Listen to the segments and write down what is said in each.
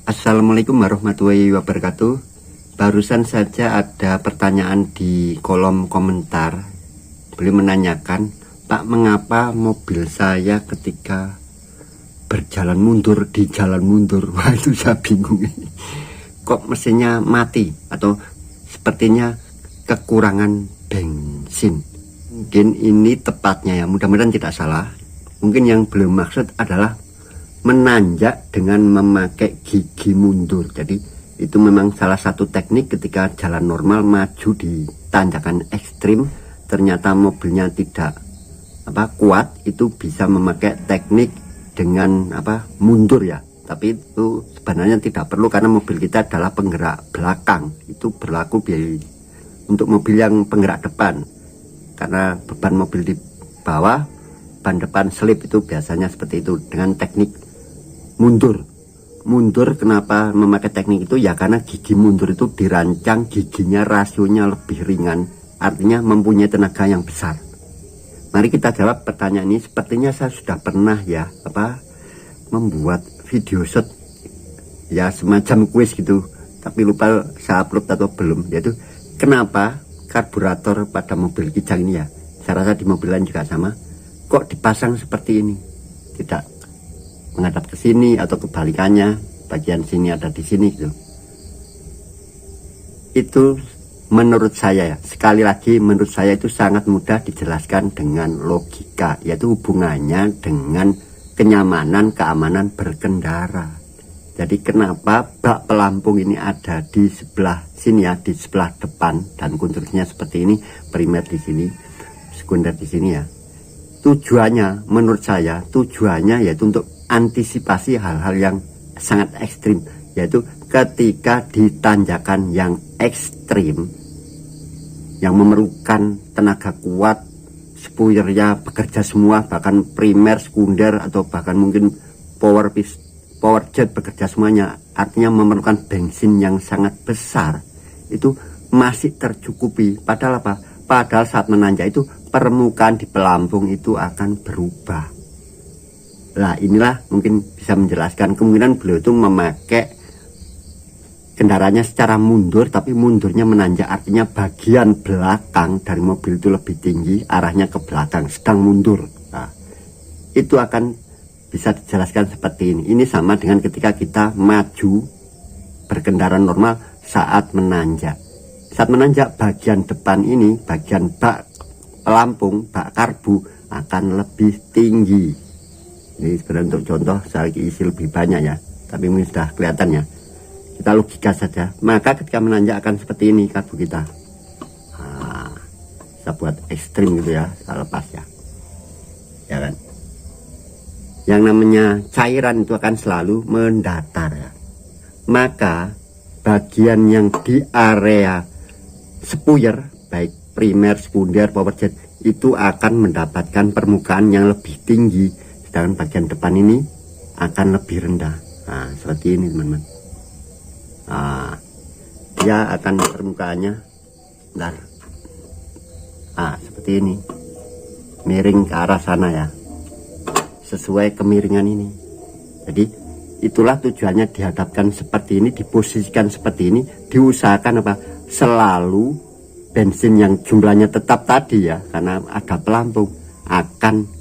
Assalamualaikum warahmatullahi wabarakatuh. Barusan saja ada pertanyaan di kolom komentar. Beliau menanyakan, Pak, mengapa mobil saya ketika berjalan mundur di jalan mundur? Wah, itu saya bingung. Kok mesinnya mati atau sepertinya kekurangan bensin? Mungkin ini tepatnya ya, mudah-mudahan tidak salah. Mungkin yang beliau maksud adalah menanjak dengan memakai gigi mundur. Jadi itu memang salah satu teknik ketika jalan normal maju di tanjakan ekstrim, ternyata mobilnya tidak kuat, itu bisa memakai teknik dengan mundur ya. Tapi itu sebenarnya tidak perlu karena mobil kita adalah penggerak belakang. Itu berlaku untuk mobil yang penggerak depan. Karena beban mobil di bawah, ban depan selip, itu biasanya seperti itu dengan teknik mundur. Kenapa memakai teknik itu? Ya karena gigi mundur itu dirancang giginya rasionya lebih ringan, artinya mempunyai tenaga yang besar. Mari kita jawab pertanyaan ini. Sepertinya saya sudah pernah ya membuat video shot ya, semacam kuis gitu, tapi lupa saya upload atau belum, yaitu kenapa karburator pada mobil Kijang ini ya, saya rasa di mobil lain juga sama, kok dipasang seperti ini, tidak menghadap ke sini atau kebalikannya, bagian sini ada di sini gitu. Itu menurut saya ya, sekali lagi menurut saya itu sangat mudah dijelaskan dengan logika, yaitu hubungannya dengan kenyamanan, keamanan berkendara. Jadi kenapa bak pelampung ini ada di sebelah sini ya, di sebelah depan, dan konstruksinya seperti ini, primer di sini, sekunder di sini ya. Tujuannya menurut saya, tujuannya yaitu untuk antisipasi hal-hal yang sangat ekstrim, yaitu ketika di tanjakan yang ekstrim yang memerlukan tenaga kuat, spoilernya bekerja semua, bahkan primer, sekunder, atau bahkan mungkin power jet bekerja semuanya, artinya memerlukan bensin yang sangat besar, itu masih tercukupi. Padahal apa? Padahal saat menanjak itu permukaan di pelampung itu akan berubah. Nah, inilah mungkin bisa menjelaskan kemungkinan beliau itu memakai kendaraannya secara mundur, tapi mundurnya menanjak, artinya bagian belakang dari mobil itu lebih tinggi, arahnya ke belakang, sedang mundur. Nah, itu akan bisa dijelaskan seperti ini. Ini sama dengan ketika kita maju berkendara normal saat menanjak. Saat menanjak, bagian depan ini, bagian bak pelampung, bak karbu akan lebih tinggi. Ini sebenarnya untuk contoh, saya isi lebih banyak ya, tapi ini sudah kelihatan ya. Kita logika saja. Maka ketika menanjak akan seperti ini karbu kita. Nah, saya buat ekstrim gitu ya, saya lepas ya. Ya kan? Yang namanya cairan itu akan selalu mendatar ya. Maka bagian yang di area spuyer, baik primer, sekunder, power jet, itu akan mendapatkan permukaan yang lebih tinggi, sedangkan bagian depan ini akan lebih rendah. Nah, seperti ini teman-teman. Nah, dia akan permukaannya seperti ini, miring ke arah sana ya, sesuai kemiringan ini. Jadi itulah tujuannya dihadapkan seperti ini, diposisikan seperti ini, diusahakan selalu bensin yang jumlahnya tetap tadi ya, karena ada pelampung, akan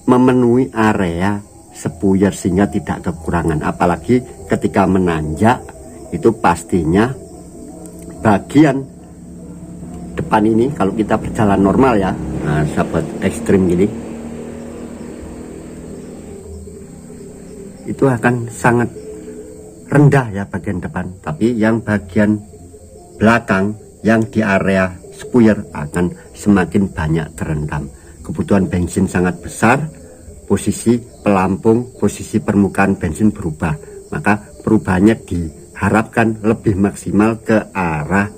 memenuhi area spuyer sehingga tidak kekurangan. Apalagi ketika menanjak itu pastinya bagian depan ini, kalau kita berjalan normal ya, nah sahabat ekstrim gini, itu akan sangat rendah ya bagian depan, tapi yang bagian belakang yang di area spuyer akan semakin banyak terendam. Kebutuhan bensin sangat besar, posisi pelampung, posisi permukaan bensin berubah, maka perubahannya diharapkan lebih maksimal ke arah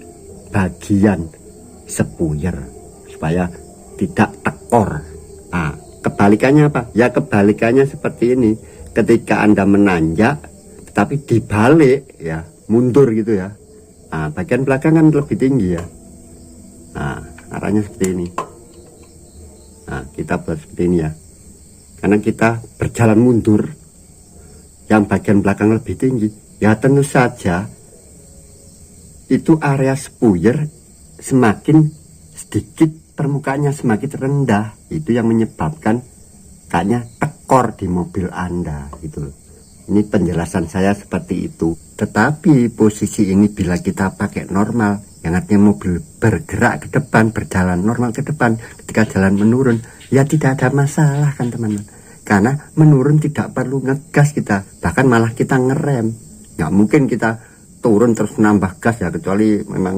bagian spuyer supaya tidak tekor. Nah, kebalikannya apa? Ya kebalikannya seperti ini. Ketika Anda menanjak tetapi dibalik ya, mundur gitu ya, nah bagian belakang kan lebih tinggi ya. Nah, arahnya seperti ini. Nah, kita buat seperti ini ya, karena kita berjalan mundur, yang bagian belakang lebih tinggi, Ya tentu saja itu area spuyer semakin sedikit, permukaannya semakin rendah. Itu yang menyebabkan kayaknya tekor di mobil Anda gitu. Ini penjelasan saya seperti itu. Tetapi posisi ini bila kita pakai normal, yang artinya mobil bergerak ke depan, berjalan normal ke depan, ketika jalan menurun, ya tidak ada masalah kan teman-teman. Karena menurun tidak perlu ngegas kita, bahkan malah kita ngerem. Nggak mungkin kita turun terus nambah gas ya, kecuali memang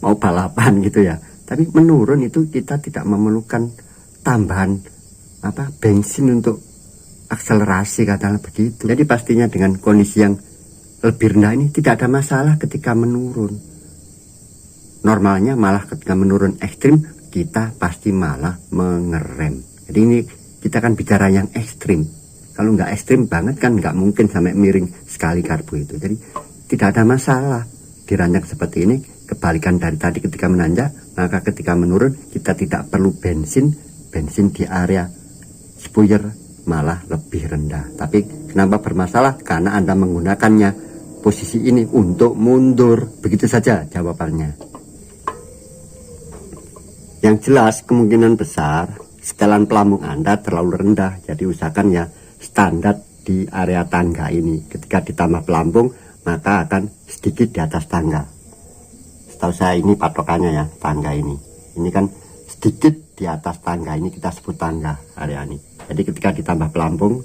mau balapan gitu ya. Tapi menurun itu kita tidak memerlukan tambahan bensin untuk akselerasi, katakanlah begitu. Jadi pastinya dengan kondisi yang lebih rendah ini tidak ada masalah ketika menurun. Normalnya malah ketika menurun ekstrim kita pasti malah mengerem. Jadi ini kita kan bicara yang ekstrim. Kalau nggak ekstrim banget kan nggak mungkin sampai miring sekali karbu itu. Jadi tidak ada masalah dirancang seperti ini. Kebalikan dari tadi ketika menanjak, maka ketika menurun kita tidak perlu bensin di area spuyer malah lebih rendah. Tapi kenapa bermasalah? Karena Anda menggunakannya posisi ini untuk mundur. Begitu saja jawabannya. Yang jelas kemungkinan besar setelan pelambung Anda terlalu rendah. Jadi usahakan ya standar di area tangga ini. Ketika ditambah pelambung maka akan sedikit di atas tangga. Setahu saya ini patokannya ya, tangga ini. Ini kan sedikit di atas tangga, ini kita sebut tangga area ini. Jadi ketika ditambah pelampung,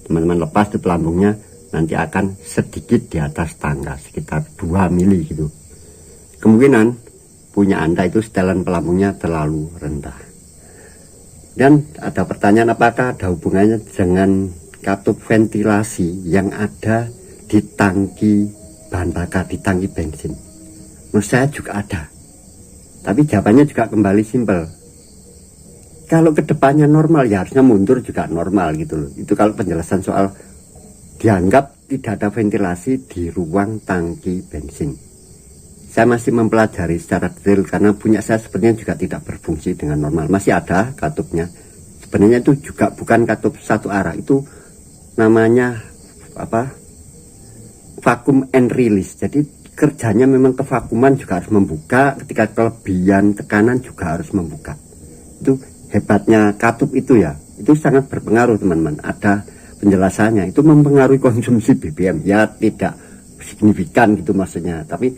teman-teman lepas di pelambungnya nanti akan sedikit di atas tangga, sekitar 2 mili gitu. Kemungkinan punya Anda itu setelan pelampungnya terlalu rendah. Dan ada pertanyaan, apakah ada hubungannya dengan katup ventilasi yang ada di tangki bahan bakar, di tangki bensin? Menurut saya juga ada. Tapi jawabannya juga kembali simpel. Kalau kedepannya normal ya harusnya mundur juga normal gitu loh. Itu kalau penjelasan soal dianggap tidak ada ventilasi di ruang tangki bensin. Saya masih mempelajari secara detail karena punya saya sebenarnya juga tidak berfungsi dengan normal. Masih ada katupnya. Sebenarnya itu juga bukan katup satu arah. Itu namanya vacuum and release. Jadi kerjanya memang kevakuman juga harus membuka, ketika kelebihan tekanan juga harus membuka. Itu hebatnya katup itu ya. Itu sangat berpengaruh teman-teman. Ada penjelasannya. Itu mempengaruhi konsumsi BBM. Ya tidak signifikan gitu maksudnya. Tapi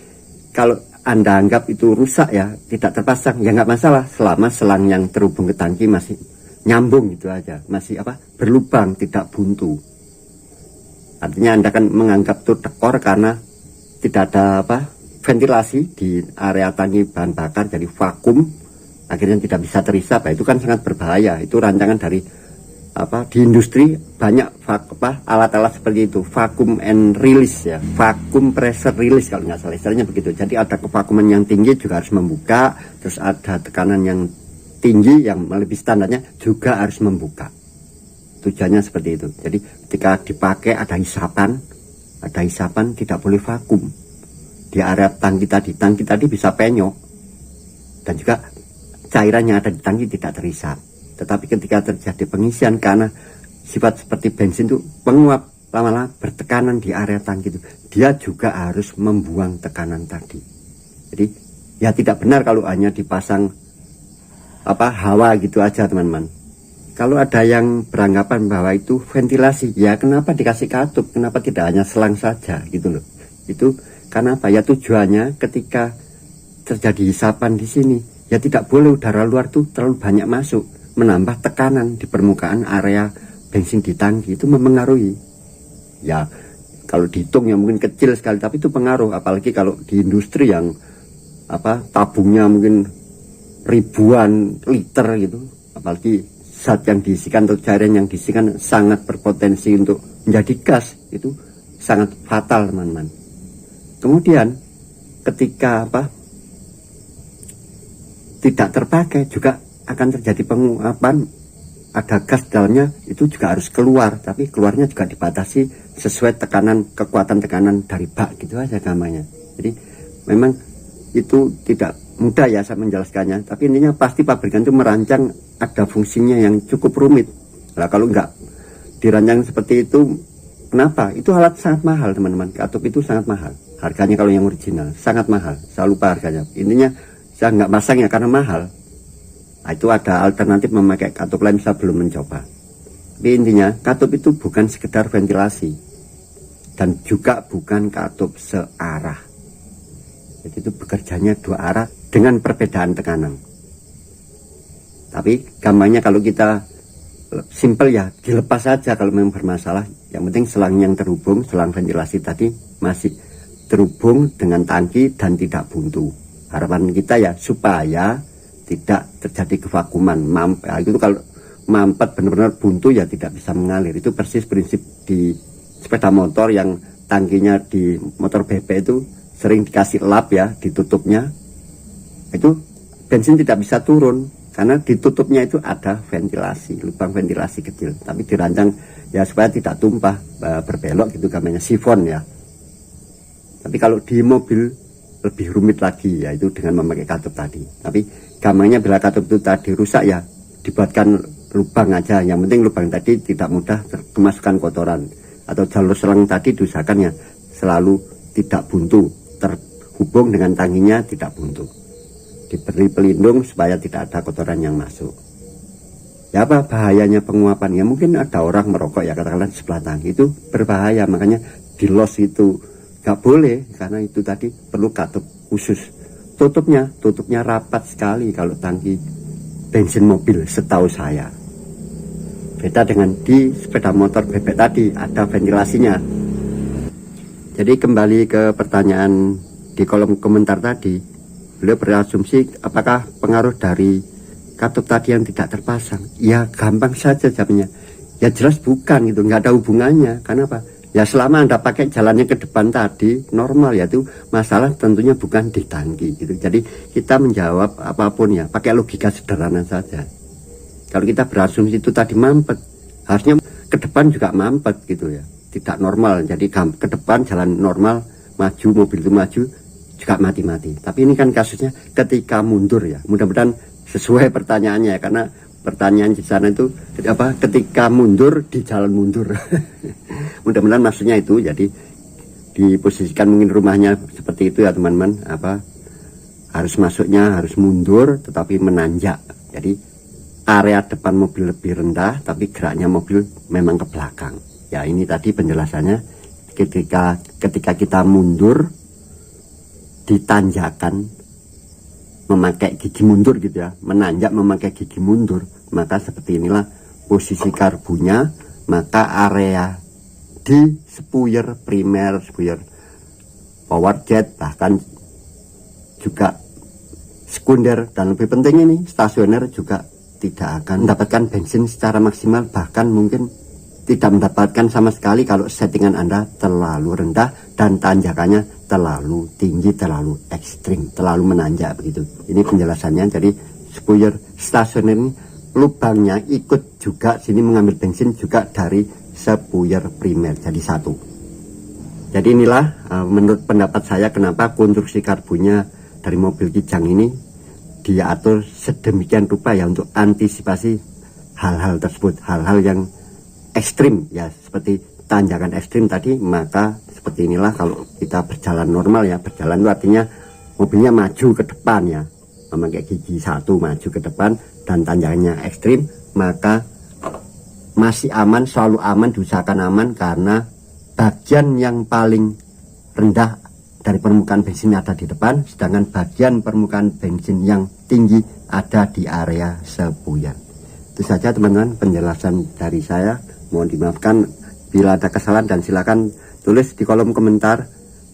kalau Anda anggap itu rusak ya, tidak terpasang, ya nggak masalah. Selama selang yang terhubung ke tangki masih nyambung gitu aja. Masih berlubang, tidak buntu. Artinya Anda kan menganggap itu tekor karena tidak ada ventilasi di area tangki bahan bakar, jadi vakum, akhirnya tidak bisa terisap. Itu kan sangat berbahaya. Itu rancangan dari di industri banyak alat-alat seperti itu, vacuum and release ya, vacuum pressure release kalau nggak salah istilahnya begitu. Jadi ada kevakuman yang tinggi juga harus membuka, terus ada tekanan yang tinggi yang melebihi standarnya juga harus membuka. Tujuannya seperti itu. Jadi ketika dipakai ada hisapan tidak boleh vakum di area tangki tadi bisa penyok, dan juga cairan yang ada di tangki tidak terisap. Tetapi ketika terjadi pengisian karena sifat seperti bensin itu penguap, lama-lama bertekanan di area tangki itu, dia juga harus membuang tekanan tadi. Jadi ya tidak benar kalau hanya dipasang hawa gitu aja teman-teman. Kalau ada yang beranggapan bahwa itu ventilasi, ya kenapa dikasih katup, kenapa tidak hanya selang saja gitu loh. Itu karena apa? Ya tujuannya ketika terjadi hisapan di sini, ya tidak boleh udara luar tuh terlalu banyak masuk, menambah tekanan di permukaan area bensin di tangki. Itu mempengaruhi. Ya kalau dihitung ya mungkin kecil sekali, tapi itu pengaruh. Apalagi kalau di industri yang tabungnya mungkin ribuan liter gitu, apalagi zat yang diisikan atau cairan yang diisikan sangat berpotensi untuk menjadi gas, itu sangat fatal teman-teman. Kemudian ketika tidak terpakai juga akan terjadi penguapan, ada gas dalamnya, itu juga harus keluar, tapi keluarnya juga dibatasi sesuai kekuatan tekanan dari bak gitu aja gamanya. Jadi memang itu tidak mudah ya saya menjelaskannya, tapi intinya pasti pabrikan itu merancang ada fungsinya yang cukup rumit. Nah kalau enggak dirancang seperti itu, Kenapa? Itu alat sangat mahal teman-teman. Katup itu sangat mahal. Harganya kalau yang original sangat mahal. Saya lupa harganya. Intinya saya nggak pasang ya karena mahal. Nah, itu ada alternatif memakai katup lain, saya belum mencoba. Tapi intinya katup itu bukan sekedar ventilasi dan juga bukan katup searah. Jadi itu bekerjanya dua arah dengan perbedaan tekanan. Tapi gampangnya kalau kita simple ya dilepas saja kalau memang bermasalah. Yang penting selang yang terhubung, selang ventilasi tadi masih terhubung dengan tangki dan tidak buntu. Harapan kita ya supaya tidak terjadi kevakuman. Itu kalau mampet benar-benar buntu ya tidak bisa mengalir. Itu persis prinsip di sepeda motor yang tangkinya di motor BP itu sering dikasih lap ya, ditutupnya itu bensin tidak bisa turun karena ditutupnya itu ada ventilasi, lubang ventilasi kecil, tapi dirancang ya supaya tidak tumpah berbelok gitu, namanya sifon ya. Tapi kalau di mobil lebih rumit lagi ya, itu dengan memakai katup tadi. Tapi gampangnya bila katup itu tadi rusak ya dibuatkan lubang aja, yang penting lubang tadi tidak mudah kemasukan kotoran, atau jalur selang tadi diusahakan ya selalu tidak buntu, terhubung dengan tangkinya tidak buntu, diberi pelindung supaya tidak ada kotoran yang masuk. Ya apa bahayanya penguapan? Ya mungkin ada orang merokok ya katakanlah di sebelah tangki, itu berbahaya, makanya di los itu nggak boleh karena itu tadi perlu katup khusus. Tutupnya rapat sekali kalau tangki bensin mobil setahu saya. Beda dengan di sepeda motor bebek tadi ada ventilasinya. Jadi kembali ke pertanyaan di kolom komentar tadi, beliau berasumsi apakah pengaruh dari katup tadi yang tidak terpasang. Ya gampang saja jawabnya. Ya jelas bukan, gitu, nggak ada hubungannya. Karena apa? Ya selama Anda pakai jalannya ke depan tadi normal, yaitu masalah tentunya bukan di tangki gitu. Jadi kita menjawab apapun ya pakai logika sederhana saja. Kalau kita berasumsi itu tadi mampet, harusnya ke depan juga mampet gitu ya. Tidak normal, jadi ke depan jalan normal, maju, mobil itu maju juga mati-mati. Tapi ini kan kasusnya ketika mundur ya, mudah-mudahan sesuai pertanyaannya ya, karena pertanyaan di sana itu ketika mundur di jalan mundur. Mudah-mudahan maksudnya itu, jadi diposisikan mungkin rumahnya seperti itu ya teman-teman, harus masuknya harus mundur tetapi menanjak, jadi area depan mobil lebih rendah tapi geraknya mobil memang ke belakang. Ya ini tadi penjelasannya, ketika kita mundur ditanjakan memakai gigi mundur gitu ya, menanjak memakai gigi mundur, maka seperti inilah posisi karbunya. Maka area di spuyer primer, spuyer power jet, bahkan juga sekunder, dan lebih penting ini stasioner juga tidak akan mendapatkan bensin secara maksimal, bahkan mungkin tidak mendapatkan sama sekali kalau settingan Anda terlalu rendah dan tanjakannya terlalu tinggi, terlalu ekstrim, terlalu menanjak begitu. Ini penjelasannya. Jadi spuyer stasioner ini lubangnya ikut juga sini mengambil bensin juga dari spuyer primer, jadi satu. Jadi inilah menurut pendapat saya kenapa konstruksi karbunya dari mobil Kijang ini diatur sedemikian rupa ya, untuk antisipasi hal-hal tersebut, hal-hal yang ekstrim ya, seperti tanjakan ekstrim tadi. Maka seperti inilah kalau kita berjalan normal ya, berjalan itu artinya mobilnya maju ke depan ya, memakai gigi satu maju ke depan dan tanjakannya ekstrim, maka masih aman, selalu aman, diusahakan aman, karena bagian yang paling rendah dari permukaan bensin ada di depan, sedangkan bagian permukaan bensin yang tinggi ada di area spuyer. Itu saja teman-teman penjelasan dari saya. Mohon dimaafkan bila ada kesalahan, dan silakan tulis di kolom komentar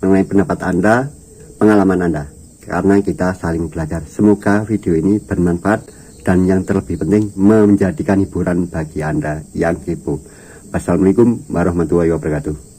mengenai pendapat Anda, pengalaman Anda, karena kita saling belajar. Semoga video ini bermanfaat dan yang terlebih penting menjadikan hiburan bagi Anda yang kepo. Wassalamualaikum warahmatullahi wabarakatuh.